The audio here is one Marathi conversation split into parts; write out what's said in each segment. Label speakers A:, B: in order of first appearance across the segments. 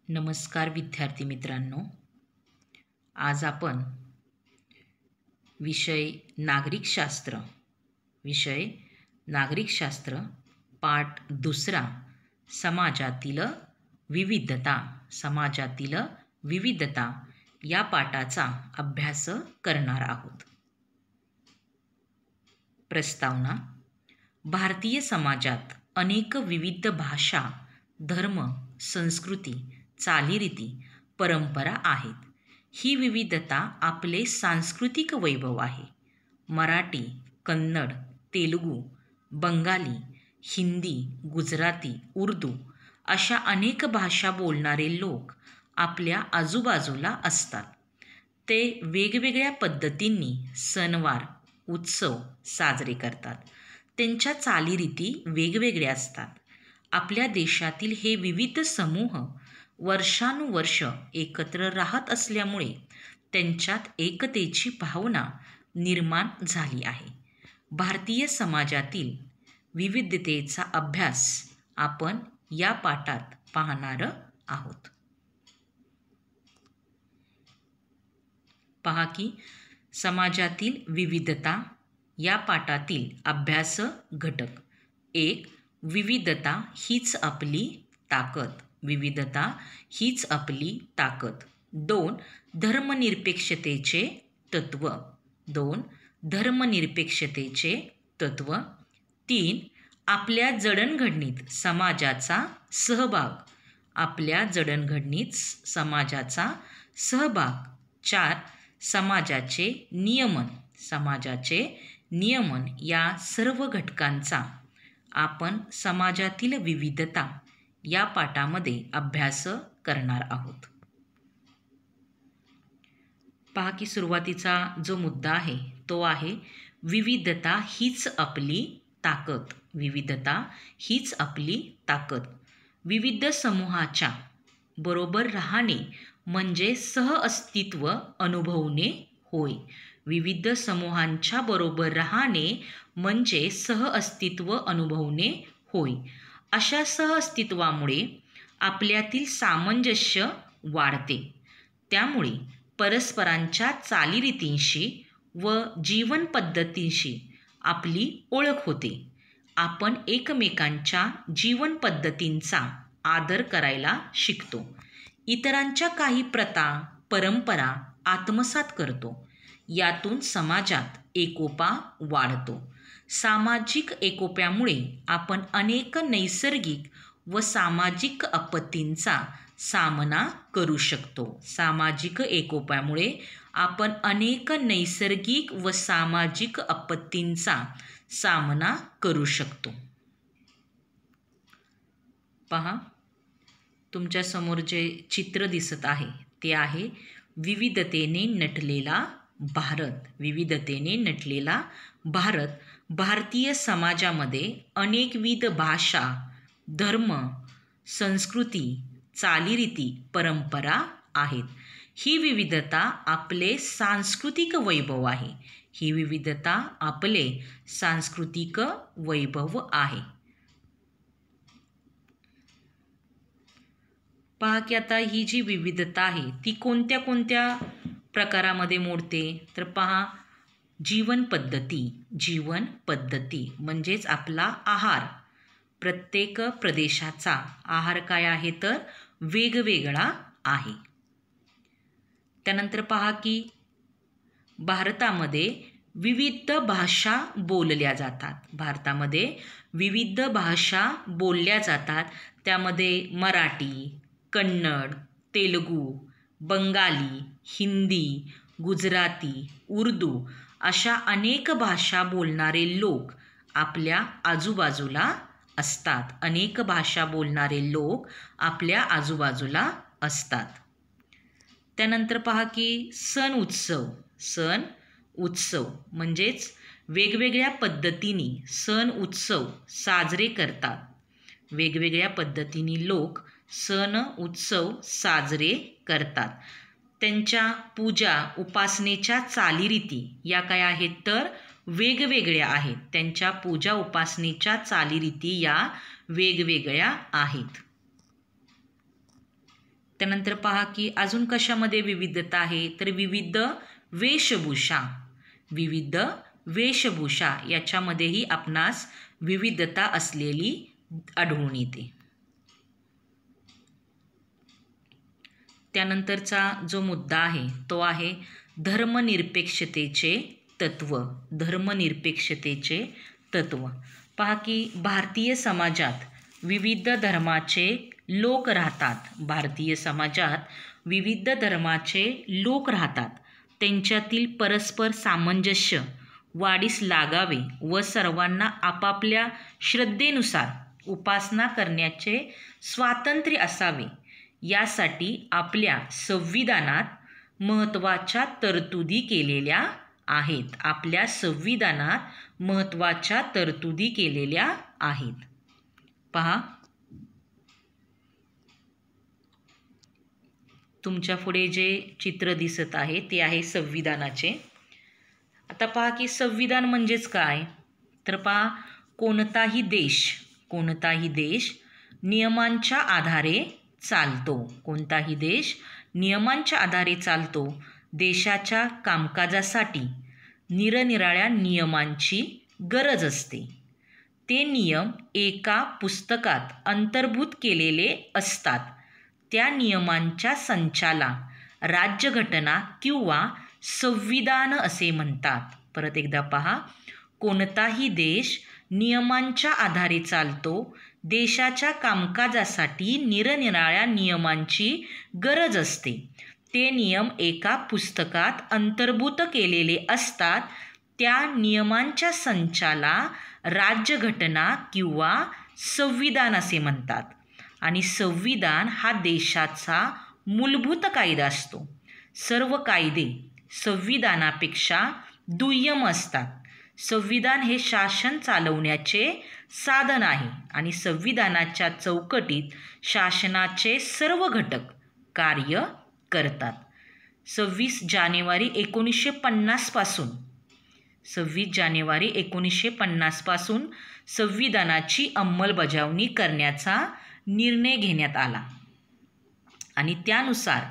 A: नमस्कार विद्यार्थी मित्रांनो, आज आपण विषय नागरिकशास्त्र पाठ दुसरा समाजातील विविधता या पाठाचा अभ्यास करणार आहोत. प्रस्तावना. भारतीय समाजात अनेक विविध भाषा, धर्म, संस्कृती, चालीरीती, परंपरा आहेत. ही विविधता आपले सांस्कृतिक वैभव आहे. मराठी, कन्नड, तेलुगू, बंगाली, हिंदी, गुजराती, उर्दू अशा अनेक भाषा बोलणारे लोक आपल्या आजूबाजूला असतात. ते वेगवेगळ्या पद्धतींनी सणवार, उत्सव साजरे करतात. त्यांच्या चालीरीती वेगवेगळ्या असतात. आपल्या देशातील हे विविध समूह वर्षानुवर्ष एकत्र राहत असल्यामुळे त्यांच्यात एकतेची भावना निर्माण झाली आहे. भारतीय समाजातील विविधतेचा अभ्यास आपण या पाठात पाहणार आहोत. पहा की समाजातील विविधता या पाठातील अभ्यास घटक. 1. विविधता हीच आपली ताकद. 2. धर्मनिरपेक्षतेचे तत्व. 3. आपल्या जडणघडणीत समाजाचा सहभाग. 4. समाजाचे नियमन या सर्व घटकांचा आपण समाजातील विविधता या पाठामध्ये अभ्यास करणार आहोत. पहा की सुरुवातीचा जो मुद्दा आहे तो आहे विविधता हीच आपली ताकद. विविध समूहाच्या बरोबर राहणे म्हणजे सहअस्तित्व अनुभवणे होय. विविध समूहांच्या बरोबर राहणे म्हणजे सहअस्तित्व अनुभवणे होय. अशा सहअस्तित्वामुळे आपल्यातील सामंजस्य वाढते. त्यामुळे परस्परांच्या चालीरीतींशी व जीवन पद्धतींशी आपली ओळख होते. आपण एकमेकांच्या जीवन पद्धतींचा आदर करायला शिकतो. इतरांच्या काही प्रथा, परंपरा आत्मसात करतो. यातून समाजात एकोपा वाढतो. सामाजिक एकोप्यामुळे आपण अनेक नैसर्गिक व सामाजिक आपत्तींचा सामना करू शकतो. पहा तुमच्या समोर जे चित्र दिसत आहे ते आहे विविधतेने नटलेला भारत. भारतीय समाजामध्ये अनेकविध भाषा, धर्म, संस्कृती, चालीरीती, परंपरा आहेत. ही विविधता आपले सांस्कृतिक वैभव आहे. पहा की आता ही जी विविधता आहे ती कोणत्या कोणत्या प्रकारामध्ये मोडते तर पहा जीवन पद्धती म्हणजेच आपला आहार. प्रत्येक प्रदेशाचा आहार काय आहे तर वेगवेगळा आहे. त्यानंतर पहा की भारतामध्ये विविध भाषा बोलल्या जातात. त्यामध्ये मराठी, कन्नड, तेलुगू, बंगाली, हिंदी, गुजराती, उर्दू अशा अनेक भाषा बोलणारे लोक आपल्या आजूबाजूला असतात. त्यानंतर पहा की सण उत्सव म्हणजेच वेगवेगळ्या पद्धतीने सण उत्सव साजरे करतात. वेगवेगळ्या पद्धतीने लोक सण उत्सव साजरे करतात. त्यांच्या पूजा उपासनेच्या चालीरीती या काय आहेत तर वेगवेगळ्या आहेत. त्यांच्या पूजा उपासनेच्या चालीरीती या वेगवेगळ्या आहेत. त्यानंतर पहा की अजून कशामध्ये विविधता आहे, तर विविध वेशभूषा. विविध वेशभूषा याच्यामध्येही आपणास विविधता असलेली आढळून येते. त्यानंतरचा जो मुद्दा आहे तो आहे धर्मनिरपेक्षतेचे तत्व. धर्मनिरपेक्षतेचे तत्व. पहा की भारतीय समाजात विविध धर्माचे लोक राहतात. भारतीय समाजात विविध धर्माचे लोक राहतात. त्यांच्यातील परस्पर सामंजस्य वाढीस लागावे व सर्वांना आपापल्या श्रद्धेनुसार उपासना करण्याचे स्वातंत्र्य असावे, यासाठी आपल्या संविधानात महत्त्वाच्या तरतुदी केलेल्या आहेत. आपल्या संविधानात महत्त्वाच्या तरतुदी केलेल्या आहेत. पहा, तुमच्या पुढे जे चित्र दिसत आहे ते आहे संविधानाचे. आता पहा की संविधान म्हणजेच काय, तर पहा कोणताही देश नियमांच्या आधारे चालतो. कोणताही देश नियमांच्या आधारे चालतो. देशाच्या कामकाजासाठी निरनिराळ्या नियमांची गरज असते. ते नियम एका पुस्तकात अंतर्भूत केलेले असतात. त्या नियमांच्या संचाला राज्यघटना किंवा संविधान असे म्हणतात. परत एकदा पहा, कोणताही देश नियमांच्या आधारे चालतो. देशाच्या कामकाजासाठी निरनिराळ्या नियमांची गरज असते. ते नियम एका पुस्तकात अंतर्भूत केलेले असतात. त्या नियमांच्या संचाला राज्यघटना किंवा संविधान असे म्हणतात. आणि संविधान हा देशाचा मूलभूत कायदा असतो. सर्व कायदे संविधानापेक्षा दुय्यम असतात. संविधान हे शासन चालवण्याचे साधन आहे आणि संविधानाच्या चौकटीत शासनाचे सर्व घटक कार्य करतात. 26 जानेवारी 1950 पासून संविधानाची अंमलबजावणी करण्याचा निर्णय घेण्यात आला आणि त्यानुसार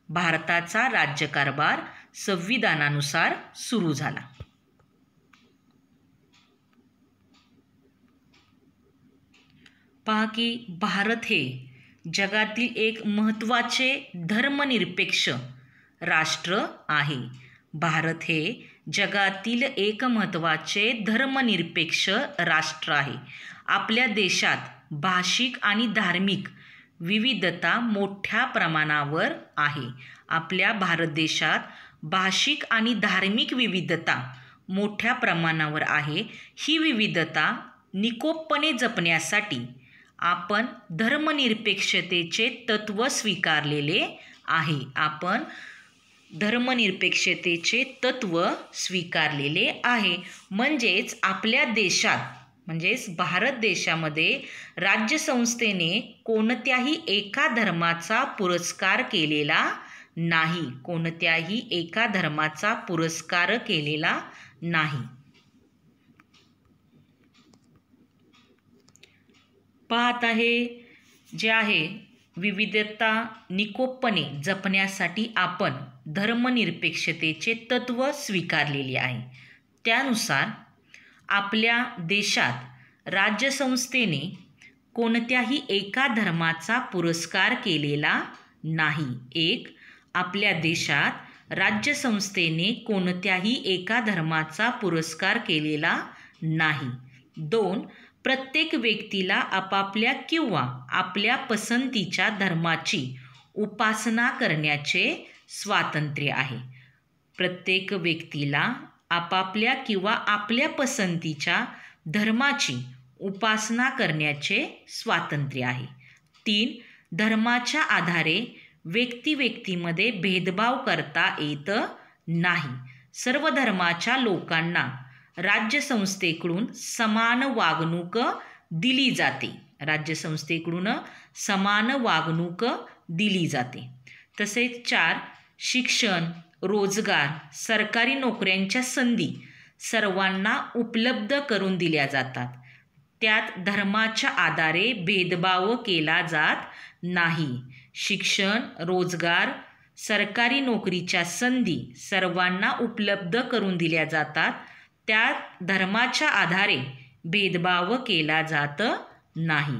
A: भारताचा राज्यकारभार संविधानानुसार सुरू झाला. पहा की भारत हे जगातील एक महत्त्वाचे धर्मनिरपेक्ष राष्ट्र आहे. भारत हे जगातील एक महत्त्वाचे धर्मनिरपेक्ष राष्ट्र आहे. आपल्या देशात भाषिक आणि धार्मिक विविधता मोठ्या प्रमाणावर आहे. आपल्या भारत देशात भाषिक आणि धार्मिक विविधता मोठ्या प्रमाणावर आहे. ही विविधता निकोपपणे जपण्यासाठी आपण धर्मनिरपेक्षतेचे तत्व स्वीकारलेले आहे. आपण धर्मनिरपेक्षतेचे तत्व स्वीकारलेले आहे. म्हणजेच आपल्या देशात भारत देशामध्ये राज्यसंस्थेने कोणत्याही एका धर्माचा पुरस्कार केलेला नाही. कोणत्याही एका धर्माचा पुरस्कार केलेला नाही. पाहत आहे जे आहे विविधता निकोपपणे जपण्यासाठी आपण धर्मनिरपेक्षतेचे तत्व स्वीकारलेले आहे. त्यानुसार आपल्या देशात राज्यसंस्थेने कोणत्याही एका धर्माचा पुरस्कार केलेला नाही. आपल्या देशात राज्यसंस्थेने कोणत्याही एका धर्माचा पुरस्कार केलेला नाही. 2. प्रत्येक व्यक्तीला आपापल्या किंवा आपल्या पसंतीच्या धर्माची उपासना करण्याचे स्वातंत्र्य आहे. प्रत्येक व्यक्तीला आपापल्या किंवा आपल्या पसंतीच्या धर्माची उपासना करण्याचे स्वातंत्र्य आहे. 3. धर्माच्या आधारे व्यक्तिमध्ये भेदभाव करता येत नाही. सर्व धर्माच्या लोकांना राज्यसंस्थेकडून समान वागणूक दिली जाते. राज्यसंस्थेकडून समान वागणूक दिली जाते. तसेच 4. शिक्षण, रोजगार, सरकारी नोकऱ्यांच्या संधी सर्वांना उपलब्ध करून दिल्या जातात. त्यात धर्माच्या आधारे भेदभाव केला जात नाही. शिक्षण, रोजगार, सरकारी नोकरीच्या संधी सर्वांना उपलब्ध करून दिल्या जातात. त्यात धर्माच्या आधारे भेदभाव केला जात नाही.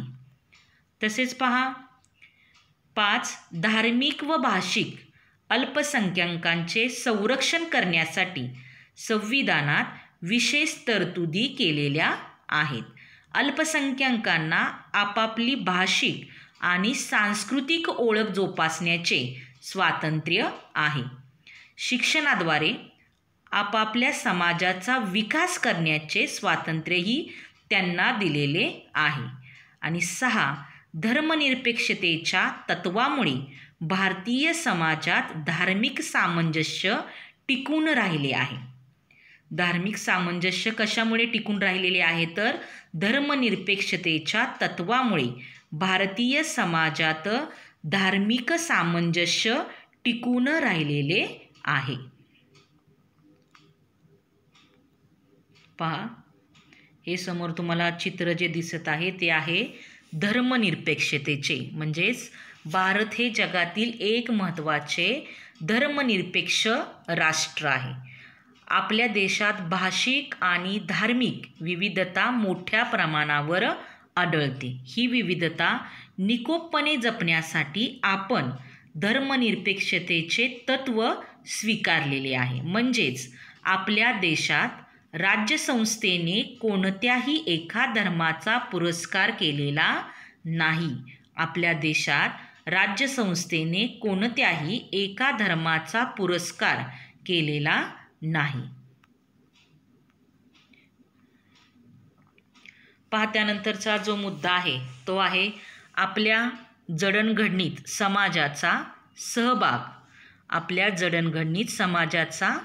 A: तसेच पहा 5. धार्मिक व भाषिक अल्पसंख्याकांचे संरक्षण करण्यासाठी संविधानात विशेष तरतुदी केलेल्या आहेत. अल्पसंख्याकांना आपापली भाषिक आणि सांस्कृतिक ओळख जोपासण्याचे स्वातंत्र्य आहे. शिक्षणाद्वारे आपापल्या समाजाचा विकास करण्याचे स्वातंत्र्यही त्यांना दिलेले आहे. आणि 6. धर्मनिरपेक्षतेच्या तत्वामुळे भारतीय समाजात धार्मिक सामंजस्य टिकून राहिले आहे. धार्मिक सामंजस्य कशामुळे टिकून राहिलेले आहे तर धर्मनिरपेक्षतेच्या तत्वामुळे भारतीय समाजात धार्मिक सामंजस्य टिकून राहिलेले आहे. पहा हे समोर तुम्हाला चित्र जे दिसत आहे ते आहे धर्मनिरपेक्षतेचे. म्हणजेच भारत हे जगातील एक महत्त्वाचे धर्मनिरपेक्ष राष्ट्र आहे. आपल्या देशात भाषिक आणि धार्मिक विविधता मोठ्या प्रमाणावर आढळते. ही विविधता निकोपपणे जपण्यासाठी आपण धर्मनिरपेक्षतेचे तत्त्व स्वीकारलेले आहे. म्हणजेच आपल्या देशात राज्यसंस्थेने कोणत्याही एका धर्माचा पुरस्कार केलेला नाही. आपल्या देशात राज्यसंस्थेने कोणत्याही एका धर्माचा पुरस्कार केलेला नाही. पहा त्यानंतरचा जो मुद्दा आहे तो आहे आपल्या जडणघडणीत समाजाचा सहभाग. आपल्या जडणघडणीत समाजाचा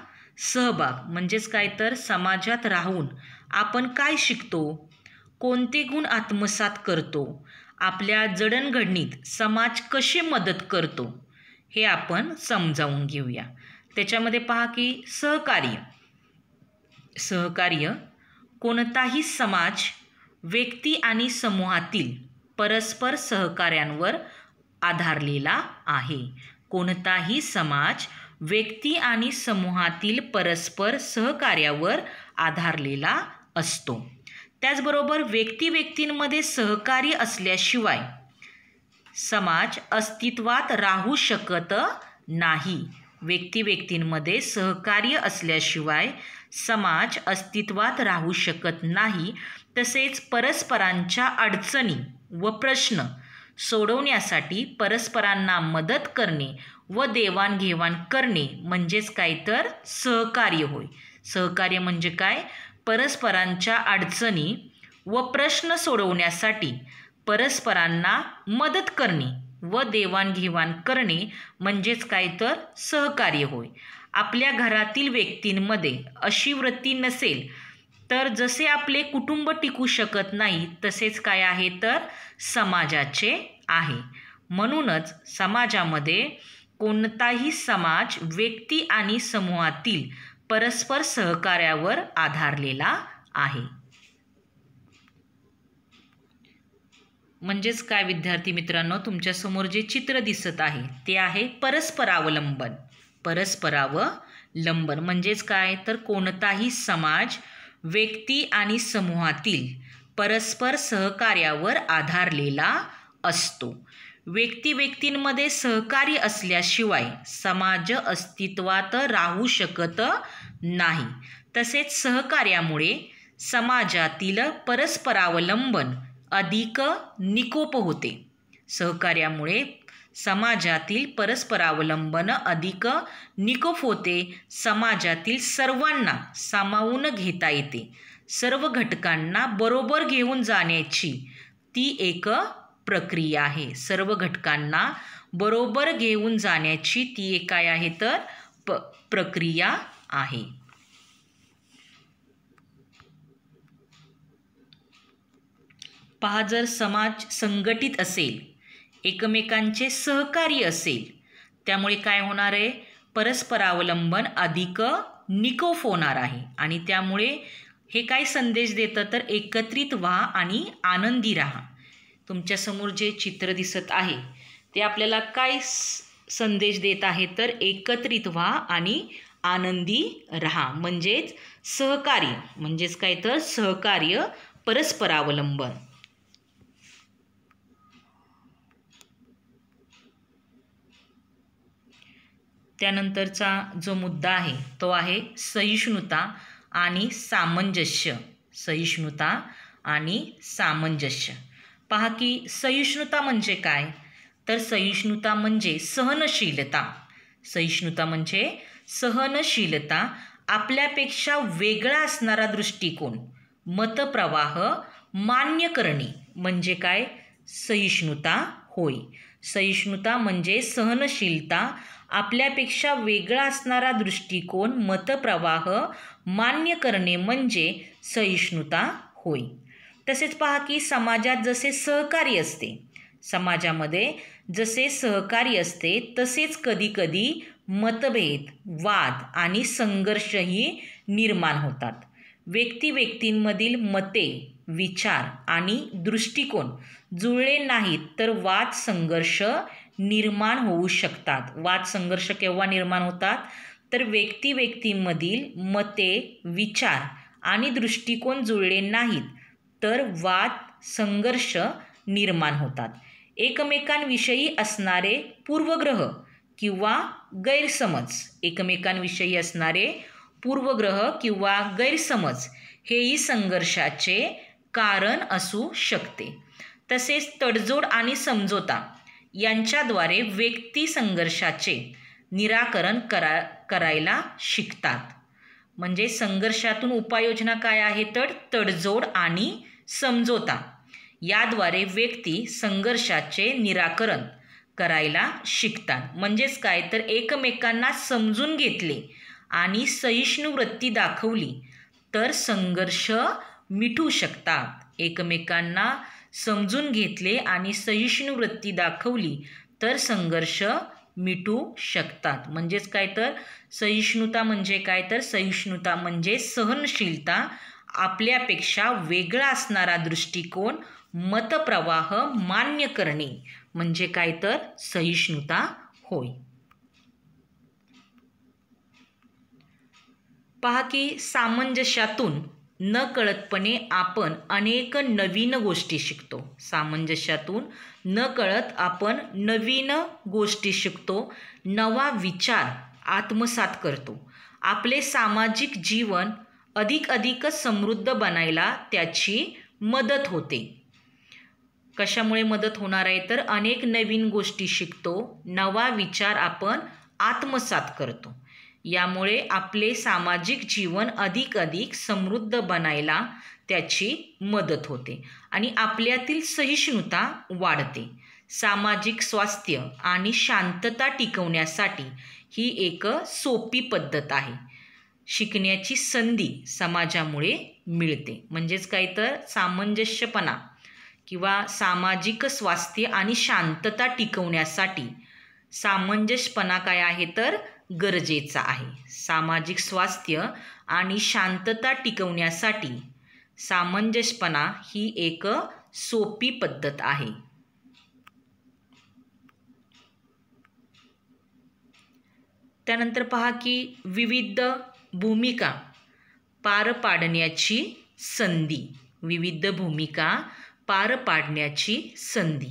A: सहभाग म्हणजेच काय तर समाजात राहून आपण काय शिकतो, कोणते गुण आत्मसात करतो, आपल्या जडणघडणीत समाज कशी मदत करतो हे आपण समजावून घेऊया. त्याच्यामध्ये पहा की सहकार्य कोणताही समाज व्यक्ती आणि समूहातील परस्पर सहकार्यांवर आधारलेला आहे. कोणताही समाज व्यक्ती आणि समूहातील परस्पर सहकार्यावर आधारलेला असतो. त्याचबरोबर व्यक्तींमध्ये सहकार्य असल्याशिवाय समाज अस्तित्वात राहू शकत नाही. व्यक्तींमध्ये सहकार्य असल्याशिवाय समाज अस्तित्वात राहू शकत नाही. तसेच परस्परांच्या अडचणी व प्रश्न सोडवण्यासाठी परस्परांना मदत करणे व देवाणघेवाण करणे म्हणजेच काय तर सहकार्य होय. सहकार्य म्हणजे काय? परस्परांच्या अडचणी व प्रश्न सोडवण्यासाठी परस्परांना मदत करणे व देवाणघेवाण करणे म्हणजेच काय तर सहकार्य होय. आपल्या घरातील व्यक्तींमध्ये अशी वृत्ती नसेल तर जसे आपले कुटुंब टिकू शकत नाही तसेच काय आहे तर समाजाचे आहे. म्हणूनच समाजामध्ये कोणताही समाज व्यक्ती आणि समूहातील परस्पर सहकार्यावर आधारलेला आहे. म्हणजेच काय विद्यार्थी मित्रांनो, तुमच्यासमोर जे चित्र दिसत आहे ते आहे परस्परावलंबन. परस्परावलंबन म्हणजेच काय तर कोणताही समाज व्यक्ती आणि समूहातील परस्पर सहकार्यावर आधारलेला असतो. व्यक्तींमध्ये सहकार्य असल्याशिवाय समाज अस्तित्वात राहू शकत नाही. तसेच सहकार्यामुळे समाजातील परस्परावलंबन अधिक निकोप होते. सहकार्यामुळे समाजातील परस्परावलंबन अधिक निकोप होते. समाजातील सर्वांना सामावून घेता येते. सर्व घटकांना बरोबर घेऊन जाण्याची ती एक प्रक्रिया आहे. सर्व घटकांना बरोबर घेऊन जाण्याची ती एक काय आहे तर प्रक्रिया आहे. पहा, जर समाज संघटित असेल, एकमेकांचे सहकार्य असेल, त्यामुळे काय होणार आहे? परस्परावलंबन अधिक निकोप होणार आहे. आणि त्यामुळे हे काय संदेश देतं तर एकत्रित व्हा आणि आनंदी राहा. तुमच्यासमोर जे चित्र दिसत आहे ते आपल्याला काय संदेश देत आहे तर एकत्रित व्हा आणि आनंदी राहा, म्हणजेच सहकार्य, म्हणजेच काय तर सहकार्य, परस्परावलंबन. त्यानंतरचा जो मुद्दा आहे तो आहे सहिष्णुता आणि सामंजस्य. सहिष्णुता आणि सामंजस्य. पहा की सहिष्णुता म्हणजे काय तर सहिष्णुता म्हणजे सहनशीलता. सहिष्णुता म्हणजे सहनशीलता, आपल्यापेक्षा वेगळा असणारा दृष्टिकोन, मतप्रवाह मान्य करणे म्हणजे काय सहिष्णुता होय. सहिष्णुता म्हणजे सहनशीलता, आपल्यापेक्षा वेगळा असणारा दृष्टिकोन, मतप्रवाह मान्य करणे म्हणजे सहिष्णुता होय. तसेच पहा की समाजात जसे सहकार्य असते, समाजामध्ये जसे सहकार्य असते तसेच कधीकधी मतभेद, वाद आणि संघर्षही निर्माण होतात. व्यक्तींमधील मते, विचार आणि दृष्टिकोन जुळले नाहीत तर वाद संघर्ष निर्माण होऊ शकतात. वाद संघर्ष केव्हा निर्माण होतात तर व्यक्तींमधील मते, विचार आणि दृष्टिकोन जुळले नाहीत तर वाद संघर्ष निर्माण होतात. एकमेकांविषयी असणारे पूर्वग्रह किंवा गैरसमज, एकमेकांविषयी असणारे पूर्वग्रह किंवा गैरसमज हेही संघर्षाचे कारण असू शकते. तसेच तडजोड आणि समझोता यांच्याद्वारे व्यक्ती संघर्षाचे निराकरण करायला शिकतात. म्हणजे संघर्षातून उपाययोजना काय आहे तर तडजोड आणि समझोता याद्वारे व्यक्ती संघर्षाचे निराकरण करायला शिकतात. म्हणजेच काय तर एकमेकांना समजून घेतले आणि सहिष्णु वृत्ती दाखवली तर संघर्ष मिटू शकतात. एकमेकांना समजून घेतले आणि सहिष्णु वृत्ती दाखवली तर संघर्ष मिटू शकतात. म्हणजेच काय तर सहिष्णुता म्हणजे काय तर सहिष्णुता म्हणजे सहनशीलता, आपल्यापेक्षा वेगळा असणारा दृष्टिकोन, मतप्रवाह मान्य करणे म्हणजे काय तर सहिष्णुता होय. पहा की सामंजस्यातून नकळतपणे आपण अनेक नवीन गोष्टी शिकतो. सामंजस्यातून नकळत आपण नवीन गोष्टी शिकतो, नवा विचार आत्मसात करतो. आपले सामाजिक जीवन अधिक समृद्ध बनायला त्याची मदत होते. कशामुळे मदत होणार आहे तर अनेक नवीन गोष्टी शिकतो, नवा विचार आपण आत्मसात करतो. यामुळे आपले सामाजिक जीवन अधिक समृद्ध बनायला त्याची मदत होते आणि आपल्यातील सहिष्णुता वाढते. सामाजिक स्वास्थ्य आणि शांतता टिकवण्यासाठी ही एक सोपी पद्धत आहे. शिकण्याची संधी समाजामुळे मिळते. म्हणजेच काय तर सामंजस्यपणा किंवा सामाजिक स्वास्थ्य आणि शांतता टिकवण्यासाठी सामंजस्यपणा काय आहे तर गरजेचा आहे. सामाजिक स्वास्थ्य आणि शांतता टिकवण्यासाठी सामंजस्यपणा ही एक सोपी पद्धत आहे. त्यानंतर पहा की विविध भूमिका पार पाडण्याची संधी. विविध भूमिका पार पाडण्याची संधी.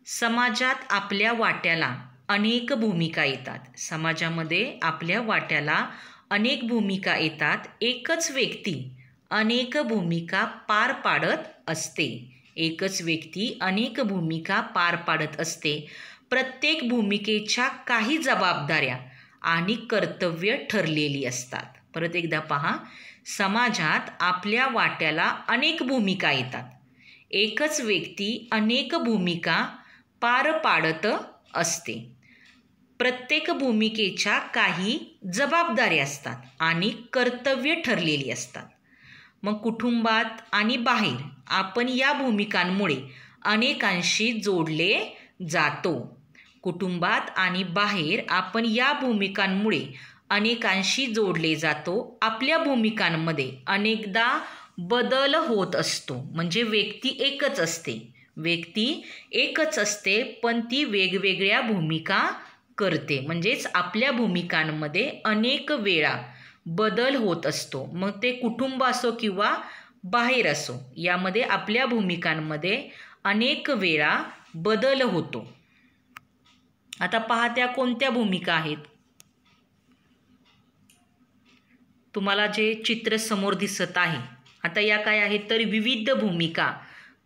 A: समाजात आपल्या वाट्याला अनेक भूमिका येतात. समाजामध्ये आपल्या वाट्याला अनेक भूमिका येतात. एकच व्यक्ती अनेक भूमिका पार पाडत असते. एकच व्यक्ती अनेक भूमिका पार पाडत असते. प्रत्येक भूमिकेच्या काही जबाबदाऱ्या आणि कर्तव्य ठरलेली असतात. परत एकदा पहा, समाजात आपल्या वाट्याला अनेक भूमिका येतात. एकच व्यक्ती अनेक भूमिका पार पाडत असते. प्रत्येक भूमिकेच्या काही जबाबदाऱ्या असतात आणि कर्तव्य ठरलेली असतात. मग कुटुंबात आणि बाहेर आपण या भूमिकांमुळे अनेकांशी जोडले जातो. कुटुंबात आणि बाहेर आपण या भूमिकांमुळे अनेकांशी जोडले जातो. आपल्या भूमिकांमध्ये अनेकदा बदल होत असतो. म्हणजे व्यक्ती एकच असते, व्यक्ती एकच असते पण ती वेगवेगळ्या भूमिका करते. म्हणजेच आपल्या भूमिकांमध्ये अनेक वेळा बदल होत असतो. मग ते कुटुंब असो किंवा बाहेर असो, यामध्ये आपल्या भूमिकांमध्ये अनेक वेळा बदल होतो. आता पहा त्या कोणत्या भूमिका आहेत. तुम्हाला जे चित्र समोर दिसत आहे, आता या काय आहेत तर विविध भूमिका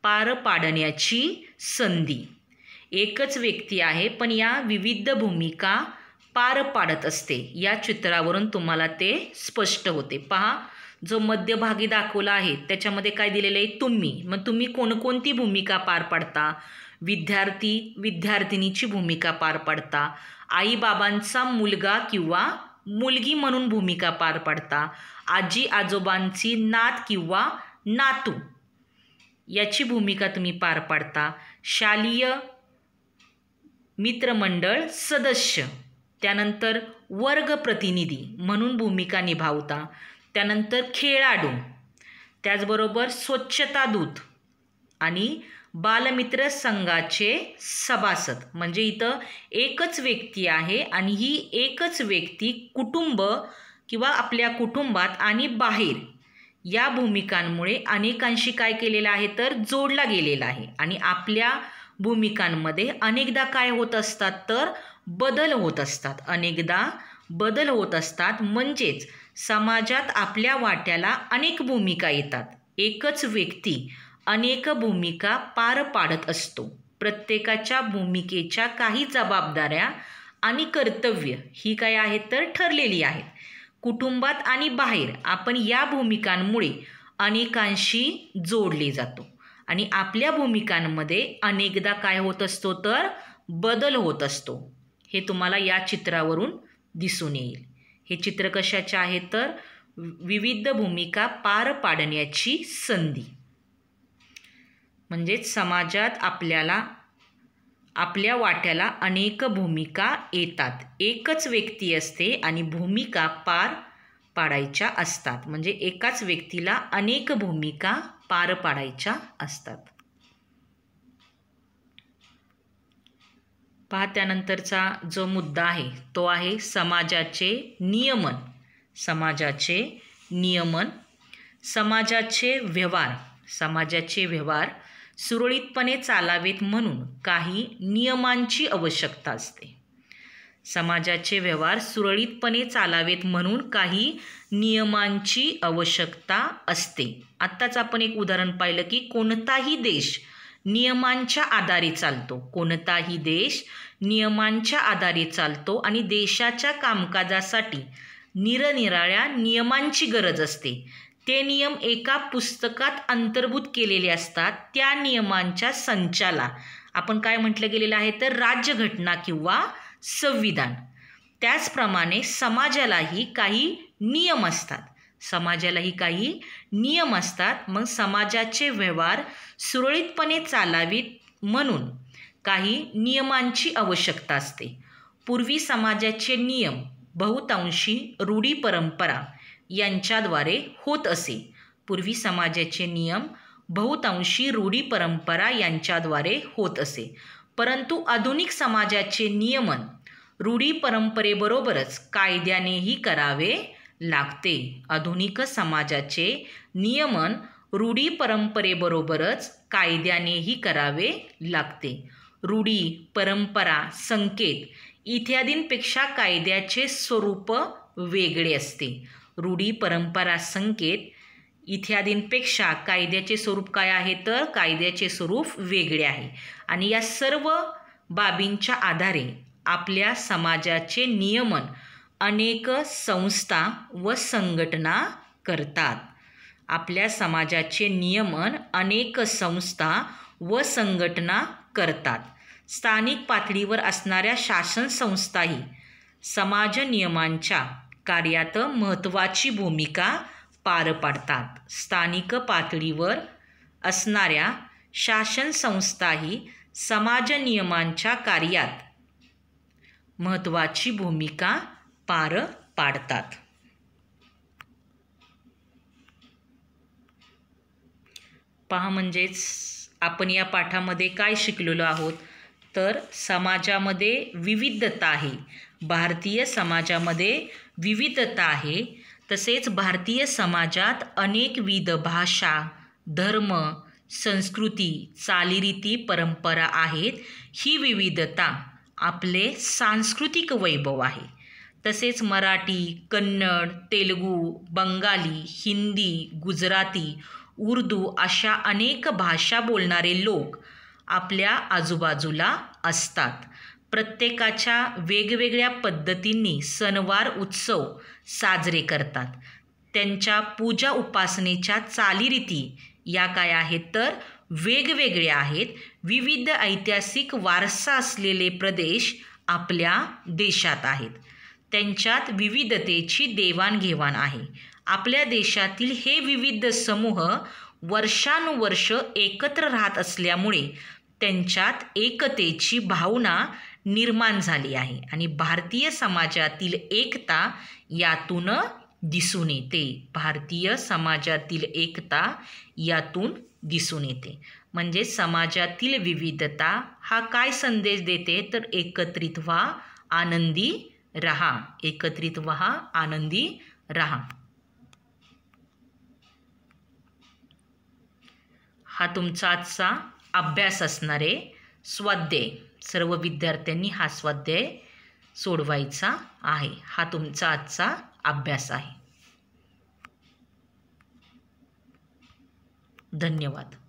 A: पार पाडण्याची संधी. एकच व्यक्ती आहे पण या विविध भूमिका पार पाडत असते. या चित्रावरून तुम्हाला ते स्पष्ट होते. पहा, जो मध्यभागी दाखवला आहे त्याच्यामध्ये काय दिलेलं आहे, तुम्ही. मग तुम्ही कोणकोणती भूमिका पार पाडता. विद्यार्थी विद्यार्थिनीची भूमिका पार पाडता, आई बाबांचा मुलगा किंवा मुलगी म्हणून भूमिका पार पाडता, आजी आजोबांची नात किंवा नातू याची भूमिका तुम्ही पार पाडता, शालेय मित्रमंडळ सदस्य, त्यानंतर वर्ग प्रतिनिधी म्हणून भूमिका निभावता, त्यानंतर खेळाडू, त्याचबरोबर स्वच्छता दूत आणि बालमित्र संघाचे सभासद. म्हणजे इथं एकच व्यक्ती आहे आणि ही एकच व्यक्ती कुटुंब किंवा आपल्या कुटुंबात आणि बाहेर या भूमिकांमुळे अनेकांशी काय केलेलं आहे तर जोडला गेलेला आहे. आणि आपल्या भूमिकांमध्ये अनेकदा काय होत असतात तर बदल होत असतात. अनेकदा बदल होत असतात. म्हणजेच समाजात आपल्या वाट्याला अनेक भूमिका येतात. एकच व्यक्ती अनेक भूमिका पार पाडत असतो. प्रत्येकाच्या भूमिकेच्या काही जबाबदाऱ्या आणि कर्तव्य ही काय आहेत तर ठरलेली आहेत. कुटुंबात आणि बाहेर आपण या भूमिकांमुळे अनेकांशी जोडले जातो आणि आपल्या भूमिकांमध्ये अनेकदा काय होत असतो तर बदल होत असतो. हे तुम्हाला या चित्रावरून दिसून येईल. हे चित्र कशाचे आहे तर विविध भूमिका पार पाडण्याची संधी. म्हणजेच समाजात आपल्या वाट्याला अनेक भूमिका येतात. एकच व्यक्ती असते आणि भूमिका पार पाडायच्या असतात. म्हणजे एकाच व्यक्तीला अनेक भूमिका पार पाडायच्या असतात. पहा, त्यानंतरचा जो मुद्दा आहे तो आहे समाजाचे नियमन. समाजाचे नियमन. समाजाचे व्यवहार सुरळीतपणे चालावेत म्हणून काही नियमांची आवश्यकता असते. समाजाचे व्यवहार सुरळीतपणे चालावेत म्हणून काही नियमांची आवश्यकता असते. आत्ताच आपण एक उदाहरण पाहिलं की कोणताही देश नियमांच्या आधारे चालतो. कोणताही देश नियमांच्या आधारे चालतो आणि देशाच्या कामकाजासाठी निरनिराळ्या नियमांची गरज असते. ते नियम एका पुस्तकात अंतर्भूत केलेले असतात. त्या नियमांच्या संचाला आपण काय म्हटलं गेलेलं आहे तर राज्यघटना किंवा संविधान. त्याचप्रमाणे समाजालाही काही नियम असतात. मग समाजाचे व्यवहार सुरळीतपणे चालावेत म्हणून काही नियमांची आवश्यकता असते. पूर्वी समाजाचे नियम बहुतांशी रूढी परंपरा यांच्याद्वारे होत असे. परंतु आधुनिक समाजाचे नियमन रूढी परंपरेबरोबरच कायद्यानेही करावे लागते. आधुनिक समाजाचे नियमन रूढी परंपरेबरोबरच कायद्यानेही करावे लागते. रूढी, परंपरा, संकेत इत्यादींपेक्षा कायद्याचे स्वरूप वेगळे असते. रूढी, परंपरा, संकेत इत्यादींपेक्षा कायद्याचे स्वरूप काय आहे तर कायद्याचे स्वरूप वेगळे आहे. आणि या सर्व बाबींच्या आधारे आपल्या समाजाचे नियमन अनेक संस्था व संघटना करतात. आपल्या समाजाचे नियमन अनेक संस्था व संघटना करतात. स्थानिक पातळीवर असणाऱ्या शासन संस्थाही समाज नियमांच्या कार्यात महत्त्वाची भूमिका पार पाडतात. स्थानिक पातळीवर असणाऱ्या शासन संस्थाही समाज नियमांच्या कार्यात महत्त्वाची भूमिका पार पाडतात. पहा, म्हणजेच आपण या पाठामध्ये काय शिकलेलो आहोत, तर समाजामध्ये विविधता आहे. भारतीय समाजामध्ये विविधता आहे. तसेच भारतीय समाजात अनेकविध भाषा, धर्म, संस्कृती, चालीरीती, परंपरा आहेत. ही विविधता आपले सांस्कृतिक वैभव आहे. तसेच मराठी, कन्नड, तेलुगू, बंगाली, हिंदी, गुजराती, उर्दू अशा अनेक भाषा बोलणारे लोक आपल्या आजूबाजूला असतात. प्रत्येकाच्या वेगवेगळ्या पद्धतींनी सणवार उत्सव साजरे करतात. त्यांच्या पूजा उपासनेच्या चालीरीती या काय आहेत, तर वेगवेगळ्या आहेत. विविध ऐतिहासिक वारसा असलेले प्रदेश आपल्या देशात आहेत. त्यांच्यात विविधतेची देवाणघेवाण आहे. आपल्या देशातील हे विविध समूह वर्षानुवर्ष एकत्र राहत असल्यामुळे त्यांच्यात एकतेची भावना निर्माण झाली आहे आणि भारतीय समाजातील एकता यातून दिसून येते. भारतीय समाजातील एकता यातून दिसून येते. म्हणजे समाजातील विविधता हा काय संदेश देते, तर एकत्रित व्हा, आनंदी रहा. एकत्रित व्हा, आनंदी रहा. हा तुमचा आजचा अभ्यास असणार आहे. स्वाध्याय सर्व विद्यार्थ्यांनी हा स्वाध्याय सोडवायचा आहे. हा तुमचा आजचा अभ्यास आहे. धन्यवाद.